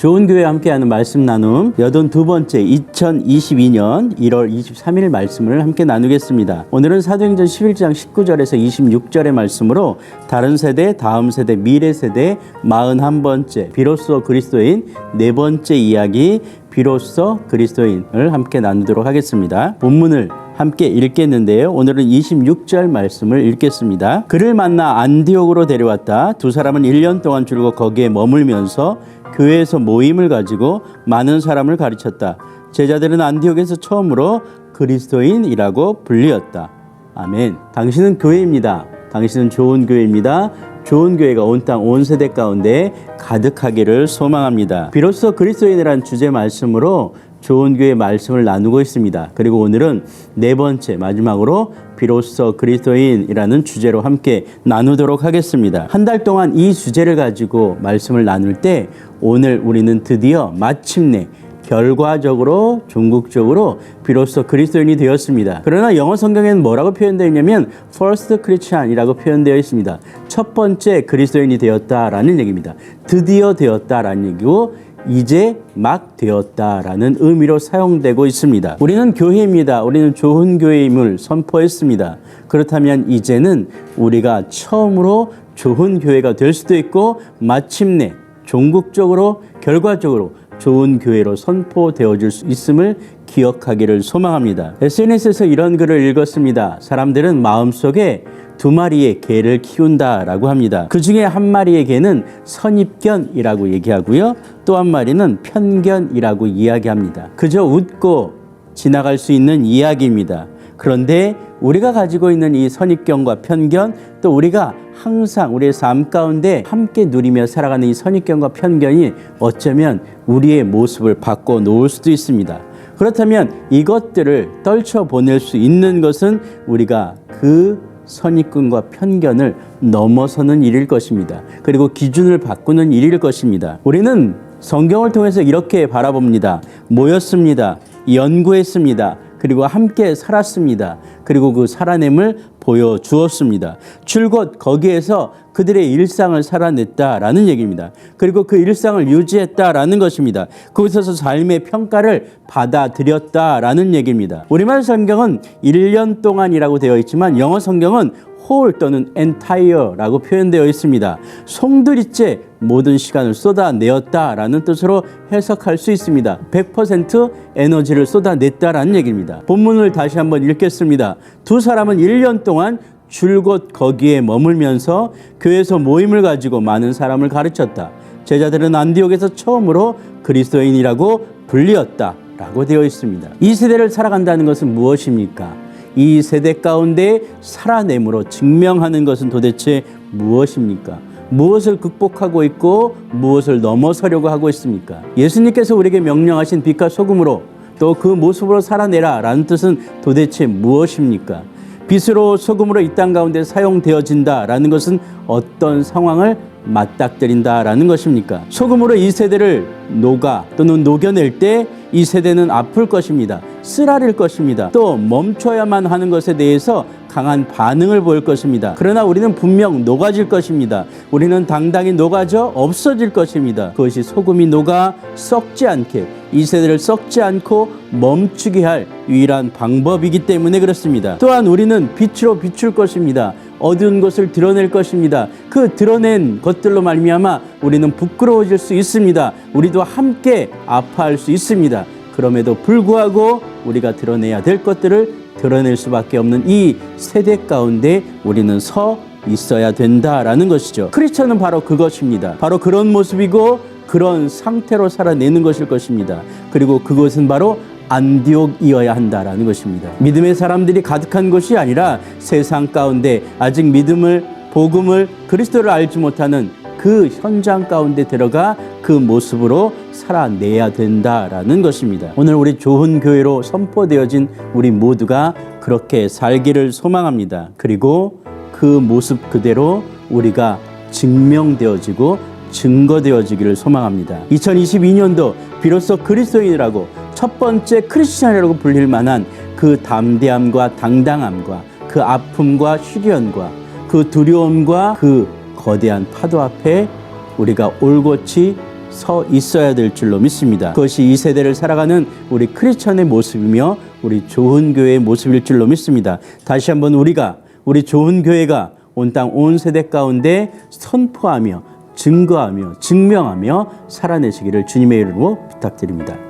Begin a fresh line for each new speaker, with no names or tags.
좋은 교회 함께하는 말씀 나눔 82번째 2022년 1월 23일 말씀을 함께 나누겠습니다. 오늘은 사도행전 11장 19절에서 26절의 말씀으로 다른 세대, 다음 세대, 미래 세대 41번째 비로소 그리스도인 네 번째 이야기 비로소 그리스도인을 함께 나누도록 하겠습니다. 본문을 함께 읽겠는데요. 오늘은 26절 말씀을 읽겠습니다. 그를 만나 안디옥으로 데려왔다. 두 사람은 1년 동안 줄곧 거기에 머물면서 교회에서 모임을 가지고 많은 사람을 가르쳤다. 제자들은 안디옥에서 처음으로 그리스도인이라고 불리었다. 아멘. 당신은 교회입니다. 당신은 좋은 교회입니다. 좋은 교회가 온 땅, 온 세대 가운데 가득하기를 소망합니다. 비로소 그리스도인이라는 주제 말씀으로 좋은 교회 말씀을 나누고 있습니다. 그리고 오늘은 네 번째 마지막으로 비로소 그리스도인이라는 주제로 함께 나누도록 하겠습니다. 한 달 동안 이 주제를 가지고 말씀을 나눌 때 오늘 우리는 드디어 마침내 결과적으로 종국적으로 비로소 그리스도인이 되었습니다. 그러나 영어 성경에는 뭐라고 표현되어 있냐면 First Christian이라고 표현되어 있습니다. 첫 번째 그리스도인이 되었다라는 얘기입니다. 드디어 되었다라는 얘기고 이제 막 되었다라는 의미로 사용되고 있습니다. 우리는 교회입니다. 우리는 좋은 교회임을 선포했습니다. 그렇다면 이제는 우리가 처음으로 좋은 교회가 될 수도 있고 마침내 종국적으로 결과적으로 좋은 교회로 선포되어질 수 있음을 기억하기를 소망합니다. SNS에서 이런 글을 읽었습니다. 사람들은 마음속에 두 마리의 개를 키운다라고 합니다. 그 중에 한 마리의 개는 선입견이라고 얘기하고요. 또 한 마리는 편견이라고 이야기합니다. 그저 웃고 지나갈 수 있는 이야기입니다. 그런데 우리가 가지고 있는 이 선입견과 편견, 또 우리가 항상 우리의 삶 가운데 함께 누리며 살아가는 이 선입견과 편견이 어쩌면 우리의 모습을 바꿔 놓을 수도 있습니다. 그렇다면 이것들을 떨쳐보낼 수 있는 것은 우리가 그 선입견과 편견을 넘어서는 일일 것입니다. 그리고 기준을 바꾸는 일일 것입니다. 우리는 성경을 통해서 이렇게 바라봅니다. 모였습니다. 연구했습니다. 그리고 함께 살았습니다. 그리고 그 살아냄을 보여주었습니다. 줄곧 거기에서 그들의 일상을 살아냈다라는 얘기입니다. 그리고 그 일상을 유지했다라는 것입니다. 거기서 삶의 평가를 받아들였다라는 얘기입니다. 우리말 성경은 1년 동안이라고 되어 있지만 영어 성경은 whole 또는 entire라고 표현되어 있습니다. 송두리째 모든 시간을 쏟아내었다라는 뜻으로 해석할 수 있습니다. 100% 에너지를 쏟아냈다라는 얘기입니다. 본문을 다시 한번 읽겠습니다. 두 사람은 1년 동안 줄곧 거기에 머물면서 교회에서 모임을 가지고 많은 사람을 가르쳤다. 제자들은 안디옥에서 처음으로 그리스도인이라고 불리었다라고 되어 있습니다. 이 세대를 살아간다는 것은 무엇입니까? 이 세대 가운데 살아냄으로 증명하는 것은 도대체 무엇입니까? 무엇을 극복하고 있고 무엇을 넘어서려고 하고 있습니까? 예수님께서 우리에게 명령하신 빛과 소금으로 또 그 모습으로 살아내라 라는 뜻은 도대체 무엇입니까? 빛으로 소금으로 이 땅 가운데 사용되어진다라는 것은 어떤 상황을 맞닥뜨린다라는 것입니까? 소금으로 이 세대를 녹아 또는 녹여낼 때 이 세대는 아플 것입니다. 쓰라릴 것입니다. 또 멈춰야만 하는 것에 대해서 강한 반응을 보일 것입니다. 그러나 우리는 분명 녹아질 것입니다. 우리는 당당히 녹아져 없어질 것입니다. 그것이 소금이 녹아 썩지 않게, 이 세대를 썩지 않고 멈추게 할 유일한 방법이기 때문에 그렇습니다. 또한 우리는 빛으로 비출 것입니다. 어두운 것을 드러낼 것입니다. 그 드러낸 것들로 말미암아 우리는 부끄러워질 수 있습니다. 우리도 함께 아파할 수 있습니다. 그럼에도 불구하고 우리가 드러내야 될 것들을 드러낼 수밖에 없는 이 세대 가운데 우리는 서 있어야 된다라는 것이죠. 크리스천은 바로 그것입니다. 바로 그런 모습이고 그런 상태로 살아내는 것일 것입니다. 그리고 그것은 바로 안디옥이어야 한다라는 것입니다. 믿음의 사람들이 가득한 것이 아니라 세상 가운데 아직 믿음을, 복음을, 그리스도를 알지 못하는 그 현장 가운데 들어가 그 모습으로 살아내야 된다라는 것입니다. 오늘 우리 좋은 교회로 선포되어진 우리 모두가 그렇게 살기를 소망합니다. 그리고 그 모습 그대로 우리가 증명되어지고 증거되어지기를 소망합니다. 2022년도 비로소 그리스도인이라고 첫 번째 크리스찬이라고 불릴 만한 그 담대함과 당당함과 그 아픔과 시련과 그 두려움과 그 거대한 파도 앞에 우리가 올곧이 서 있어야 될 줄로 믿습니다. 그것이 이 세대를 살아가는 우리 크리스천의 모습이며 우리 좋은 교회의 모습일 줄로 믿습니다. 다시 한번 우리 좋은 교회가 온 땅 온 세대 가운데 선포하며 증거하며 증명하며 살아내시기를 주님의 이름으로 부탁드립니다.